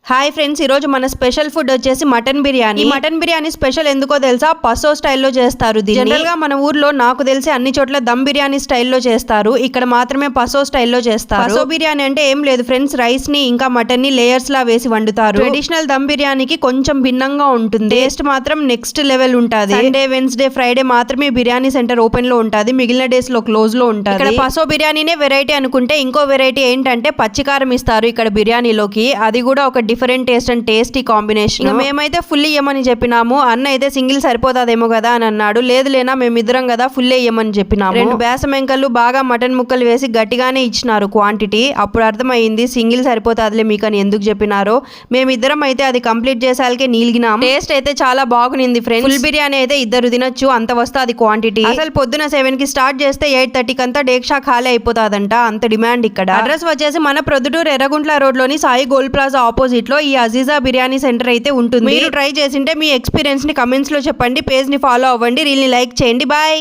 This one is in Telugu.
హాయ్ ఫ్రెండ్స్, ఈ రోజు మన స్పెషల్ ఫుడ్ వచ్చేసి మటన్ బిర్యానీ. ఈ మటన్ బిర్యానీ స్పెషల్ ఎందుకో తెలుసా? పసో స్టైల్లో చేస్తారు. జనరల్ గా మన ఊర్లో నాకు తెలిసి అన్ని చోట్ల దమ్ బిర్యానీ స్టైల్లో చేస్తారు. ఇక్కడ మాత్రమే పసో స్టైల్లో చేస్తారు. పసో బిర్యానీ అంటే ఏం లేదు ఫ్రెండ్స్, రైస్ ని ఇంకా మటన్ ని లేయర్స్ లా వేసి వండుతారు. ట్రెడిషనల్ దమ్ బిర్యానీకి కొంచెం భిన్నంగా ఉంటుంది. టేస్ట్ మాత్రం నెక్స్ట్ లెవెల్ ఉంటుంది. సండే, వెన్స్డే, ఫ్రైడే మాత్రమే బిర్యానీ సెంటర్ ఓపెన్ లో ఉంటుంది. మిగిలిన డేస్ లో క్లోజ్ లో ఉంటుంది. ఇక్కడ పసో బిర్యానీనే వెరైటీ అనుకుంటే ఇంకో వెరైటీ ఏంటంటే పచ్చికారం ఇస్తారు ఇక్కడ బిర్యానీలోకి. అది కూడా ఒక different taste and tasty combination. మేమైతే ఫుల్ ఇయ్యమని చెప్పినాము. అన్న అయితే సింగిల్ సరిపోతాదేమో కదా అని అన్నాడు. లేదు లేనా, మేమిద్దరం కదా ఫుల్ ఇయ్యమని చెప్పినాము. 2 బేసమెంకలు బాగా మటన్ ముక్కలు వేసి గట్టిగానే ఇచ్చినారు క్వాంటిటీ. అప్పుడు అర్థమైంది సింగిల్ సరిపోతాదిలే మీకు అని ఎందుకు చెప్పినారో. మేమిద్దరం అయితే అది కంప్లీట్ చేసాకే నీలిగినాం. టేస్ట్ అయితే చాలా బాగునింది ఫ్రెండ్స్. ఫుల్ బిర్యానీ అయితే 2 తినొచ్చు, అంత వస్తుంది క్వాంటిటీ. అసలు పొద్దున 7 కి స్టార్ట్ చేస్తే 8:30 కంతా డేక్షా ఖాళీ అయిపోతాదంట, అంత డిమాండ్ ఇక్కడ. అడ్రస్ వచ్చేసి మన ప్రొద్దుటూరు ఎర్రగుంట్ల రోడ్ లోని సాయి గోల్డ్ ప్లాజా ఆపోజిట్ లో ఈ అజీజా బిర్యానీ సెంటర్ అయితే ఉంటుంది. మీరు ట్రై చేసింటే మీ ఎక్స్పీరియన్స్ ని కమెంట్స్ లో చెప్పండి. పేజ్ ని ఫాలో అవ్వండి, రీల్ ని లైక్ చేయండి. బాయ్.